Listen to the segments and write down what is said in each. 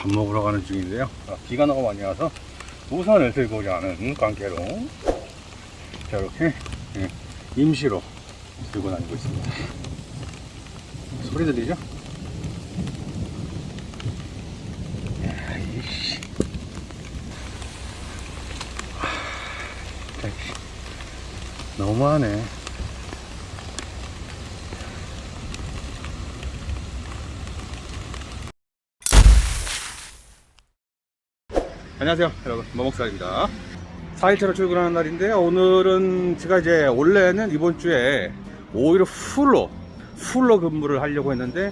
밥 먹으러 가는 중인데요. 비가 너무 많이 와서 우산을 들고 오지 않은 관계로 자, 이렇게 임시로 들고 다니고 있습니다. 소리 들리죠? 야, 이씨. 너무하네. 안녕하세요 여러분, 머목살입니다. 4일차로 출근하는 날인데요. 오늘은 제가 이제 원래는 이번 주에 오히려 풀로 근무를 하려고 했는데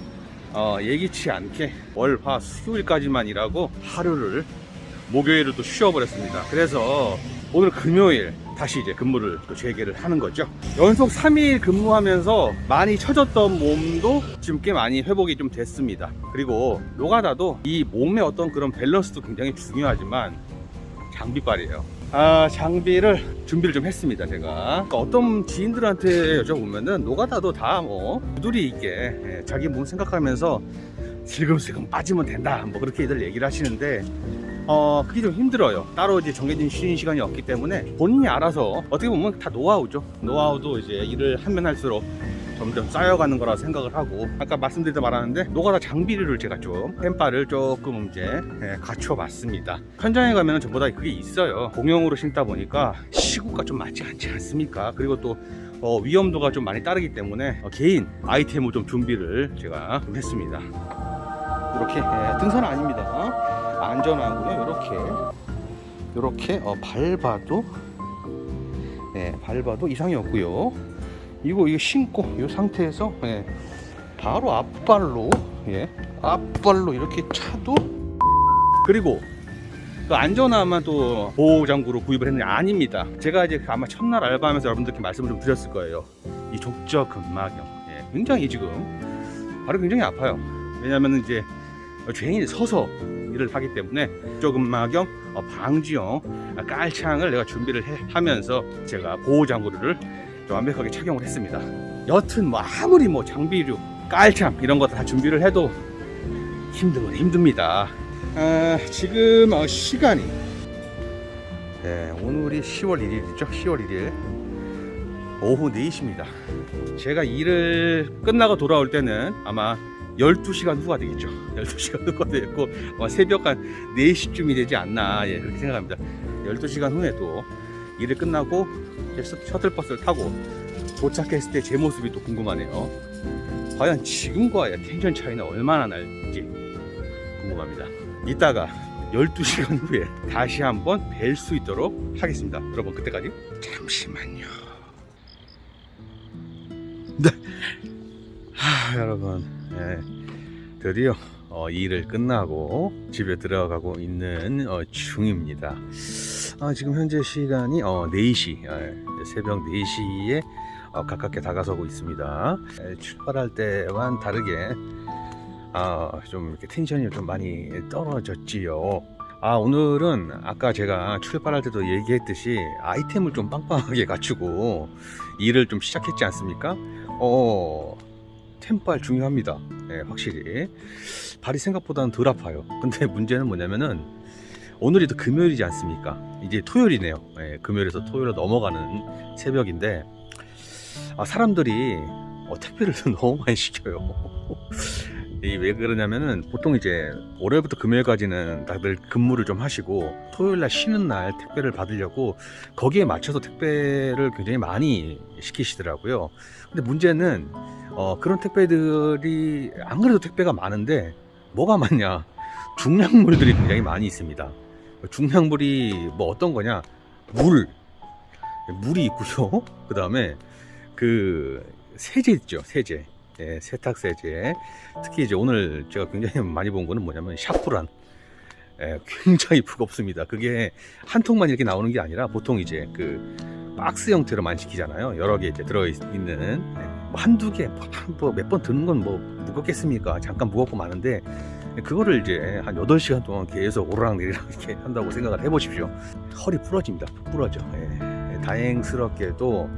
예기치 않게 월, 화, 수요일까지만 일하고 하루를 목요일을 또 쉬어버렸습니다. 그래서 오늘 금요일 다시 이제 근무를 또 재개를 하는 거죠. 연속 3일 근무하면서 많이 처졌던 몸도 지금 꽤 많이 회복이 좀 됐습니다. 그리고 노가다도 이 몸의 어떤 그런 밸런스도 굉장히 중요하지만 장비빨이에요. 장비를 준비를 좀 했습니다. 제가 어떤 지인들한테 여쭤보면은 노가다도 다 부두리 있게 자기 몸 생각하면서 슬금슬금 빠지면 된다, 그렇게들 얘기를 하시는데 그게 좀 힘들어요. 따로 이제 정해진 쉬는 시간이 없기 때문에 본인이 알아서, 어떻게 보면 다 노하우죠. 노하우도 이제 일을 하면 할수록 점점 쌓여가는 거라 생각을 하고, 아까 말씀드리다 말았는데 노가다 장비를 제가 좀 펜바를 조금 이제 갖춰 봤습니다. 현장에 가면 전부 다 그게 있어요. 공용으로 신다 보니까 시구가 좀 맞지 않지 않습니까? 그리고 또 위험도가 좀 많이 따르기 때문에 개인 아이템을 좀 준비를 제가 좀 했습니다. 이렇게 등산은 아닙니다. 안전하고요. 이렇게 밟아도 이상이 없고요. 이거 신고 이 상태에서 바로 앞발로 이렇게 차도, 그리고 그 안전화만 또 보호장구로 구입을 했는데 아닙니다. 제가 이제 아마 첫날 알바하면서 여러분들께 말씀을 좀 드렸을 거예요. 이 족저근막염 굉장히 지금 발이 굉장히 아파요. 왜냐하면 이제 죄인이 서서 일을 하기 때문에 족저근막염 방지용 깔창을 내가 준비를 하면서 제가 보호장구를 완벽하게 착용을 했습니다. 여튼 아무리 장비류, 깔창 이런 거 다 준비를 해도 힘든 힘듭니다. 지금 시간이 오늘이 10월 1일이죠. 10월 1일 오후 4시입니다. 제가 일을 끝나고 돌아올 때는 아마 12시간 후가 되겠죠. 12시간 후가 되겠고 새벽 한 4시쯤이 되지 않나 그렇게 생각합니다. 12시간 후에도 일을 끝나고 셔틀버스를 타고 도착했을 때 제 모습이 또 궁금하네요. 과연 지금과의 텐션 차이는 얼마나 날지 궁금합니다. 이따가 12시간 후에 다시 한번 뵐 수 있도록 하겠습니다. 여러분, 그때까지 잠시만요. 네. 여러분, 드디어 일을 끝나고 집에 들어가고 있는 중입니다. 지금 현재 시간이 4시, 새벽 4시에 가깝게 다가서고 있습니다. 출발할 때와는 다르게 좀 이렇게 텐션이 좀 많이 떨어졌지요. 오늘은 아까 제가 출발할 때도 얘기했듯이 아이템을 좀 빵빵하게 갖추고 일을 좀 시작했지 않습니까? 템발 중요합니다. 확실히 발이 생각보다는 덜 아파요. 근데 문제는 뭐냐면은 오늘이 또 금요일이지 않습니까? 이제 토요일이네요. 금요일에서 토요일로 넘어가는 새벽인데 사람들이 택배를 너무 많이 시켜요. 왜 그러냐면은 보통 이제 월요일부터 금요일까지는 다들 근무를 좀 하시고 토요일날 쉬는 날 택배를 받으려고 거기에 맞춰서 택배를 굉장히 많이 시키시더라고요. 근데 문제는 그런 택배들이 안 그래도 택배가 많은데 뭐가 많냐, 중량물들이 굉장히 많이 있습니다. 중량물이 어떤 거냐, 물이 있고요. 그 다음에 그 세제 있죠, 세제. 세탁 세제. 특히 이제 오늘 제가 굉장히 많이 본 거는 뭐냐면 샤프란. 굉장히 무겁습니다. 그게 한 통만 이렇게 나오는 게 아니라 보통 이제 그 박스 형태로 많이 시키잖아요. 여러 개 이제 들어있는 한두 개, 몇 번 드는 건 무겁겠습니까? 잠깐 무겁고 많은데 그거를 이제 한 8시간 동안 계속 오르락내리락 이렇게 한다고 생각을 해보십시오. 허리 부러집니다. 푹 부러져. 다행스럽게도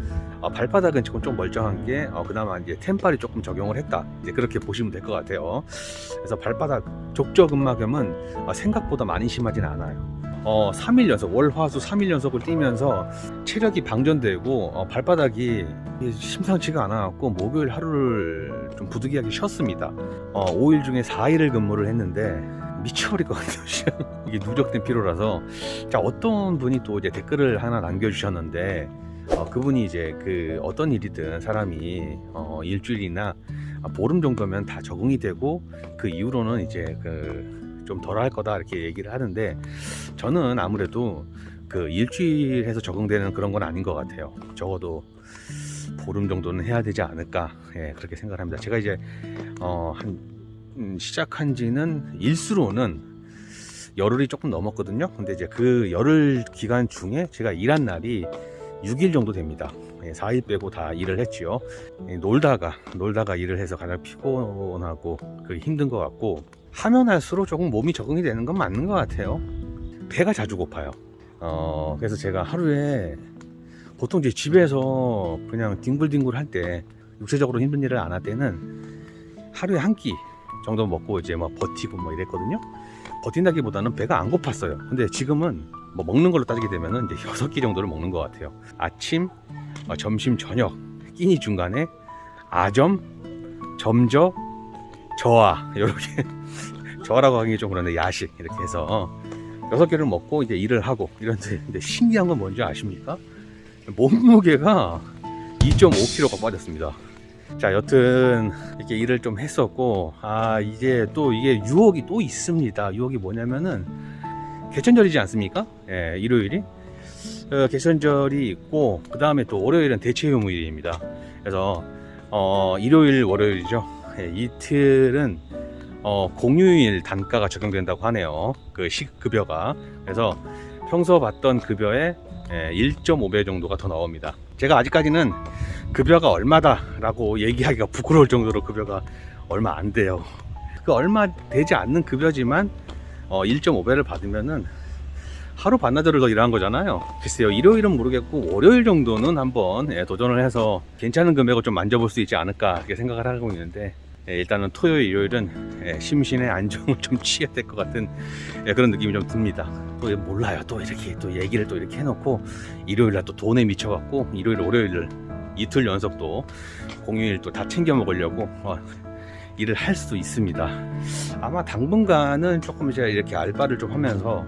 발바닥은 지금 좀 멀쩡한 게 그나마 이제 템빨이 조금 적용을 했다, 이제 그렇게 보시면 될 것 같아요. 그래서 발바닥 족저근막염은 생각보다 많이 심하진 않아요. 3일 연속, 월화수 3일 연속을 뛰면서 체력이 방전되고 발바닥이 심상치가 않아갖고 목요일 하루를 좀 부득이하게 쉬었습니다. 5일 중에 4일을 근무를 했는데 미쳐버릴 것 같아요. 이게 누적된 피로라서. 자, 어떤 분이 또 이제 댓글을 하나 남겨주셨는데 그분이 이제 그 어떤 일이든 사람이 일주일이나 보름 정도면 다 적응이 되고 그 이후로는 이제 그 좀 덜 할 거다 이렇게 얘기를 하는데, 저는 아무래도 그 일주일에서 적응되는 그런 건 아닌 것 같아요. 적어도 보름 정도는 해야 되지 않을까, 그렇게 생각을 합니다. 제가 이제 시작한 지는 일수로는 열흘이 조금 넘었거든요. 근데 이제 그 열흘 기간 중에 제가 일한 날이 6일 정도 됩니다. 4일 빼고 다 일을 했지요. 놀다가 일을 해서 가장 피곤하고 힘든 것 같고, 하면 할수록 조금 몸이 적응이 되는 건 맞는 것 같아요. 배가 자주 고파요. 그래서 제가 하루에 보통 이제 집에서 그냥 뒹굴뒹굴 할 때, 육체적으로 힘든 일을 안 할 때는 하루에 한 끼 정도 먹고 이제 막 버티고 뭐 이랬거든요. 버틴다기보다는 배가 안 고팠어요. 근데 지금은 뭐 먹는 걸로 따지게 되면은 이제 6끼 정도를 먹는 것 같아요. 아침, 점심, 저녁 끼니 중간에 아점, 점저, 저하, 이렇게 저하라고 하기 좀 그런데 야식 이렇게 해서 6개를 먹고 이제 일을 하고 이런데, 근데 신기한 건 뭔지 아십니까? 몸무게가 2.5kg가 빠졌습니다. 자, 여튼 이렇게 일을 좀 했었고, 이제 또 이게 유혹이 또 있습니다. 유혹이 뭐냐면은 개천절이지 않습니까? 일요일이 개천절이 있고, 그 다음에 또 월요일은 대체휴무일입니다. 그래서 일요일 월요일이죠. 이틀은 공휴일 단가가 적용된다고 하네요. 그 시급여가. 그래서 평소 받던 급여의 1.5배 정도가 더 나옵니다. 제가 아직까지는 급여가 얼마다라고 얘기하기가 부끄러울 정도로 급여가 얼마 안 돼요. 그 얼마 되지 않는 급여지만 1.5배를 받으면은 하루 반나절을 더 일한 거잖아요. 글쎄요, 일요일은 모르겠고 월요일 정도는 한번 도전을 해서 괜찮은 금액을 좀 만져볼 수 있지 않을까 이렇게 생각을 하고 있는데, 일단은 토요일, 일요일은 심신의 안정을 좀 취해야 될 것 같은 그런 느낌이 좀 듭니다. 또 몰라요. 또 이렇게 또 얘기를 또 이렇게 해놓고 일요일날 또 돈에 미쳐갖고 일요일, 월요일을 이틀 연속 또 공휴일 또 다 챙겨 먹으려고 일을 할 수도 있습니다. 아마 당분간은 조금 이제 이렇게 알바를 좀 하면서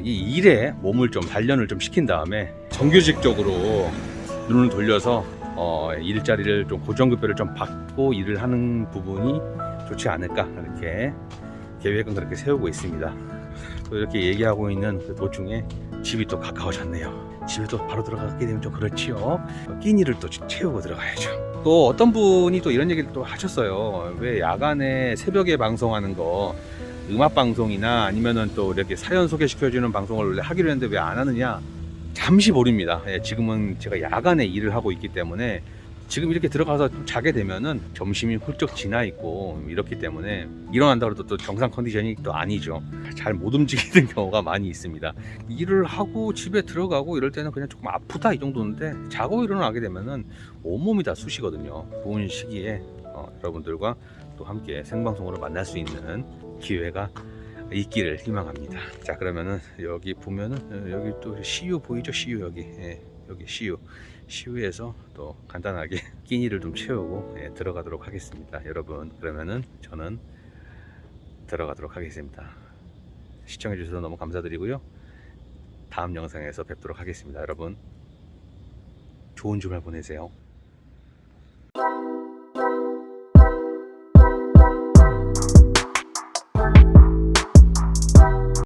이 일에 몸을 좀 단련을 좀 시킨 다음에 정규직적으로 눈을 돌려서 일자리를 좀 고정급여를 좀 받고 일을 하는 부분이 좋지 않을까, 이렇게 계획은 그렇게 세우고 있습니다. 또 이렇게 얘기하고 있는 그 도중에 집이 또 가까워졌네요. 집에 또 바로 들어가게 되면 좀 그렇지요. 끼니를 또 채우고 들어가야죠. 또 어떤 분이 또 이런 얘기를 또 하셨어요. 왜 야간에 새벽에 방송하는 거, 음악 방송이나 아니면은 또 이렇게 사연 소개시켜주는 방송을 원래 하기로 했는데 왜 안 하느냐? 잠시 모릅니다. 지금은 제가 야간에 일을 하고 있기 때문에 지금 이렇게 들어가서 좀 자게 되면은 점심이 훌쩍 지나 있고 이렇기 때문에 일어난다 그래도 또 정상 컨디션이 또 아니죠. 잘 못 움직이는 경우가 많이 있습니다. 일을 하고 집에 들어가고 이럴 때는 그냥 조금 아프다 이 정도인데, 자고 일어나게 되면은 온몸이 다 쑤시거든요. 좋은 시기에 여러분들과 또 함께 생방송으로 만날 수 있는 기회가 있기를 희망합니다. 자, 그러면은 여기 보면은 여기 또 CU 보이죠? CU 여기 여기 CU에서 또 간단하게 끼니를 좀 채우고 들어가도록 하겠습니다. 여러분, 그러면은 저는 들어가도록 하겠습니다. 시청해 주셔서 너무 감사드리고요. 다음 영상에서 뵙도록 하겠습니다. 여러분, 좋은 주말 보내세요.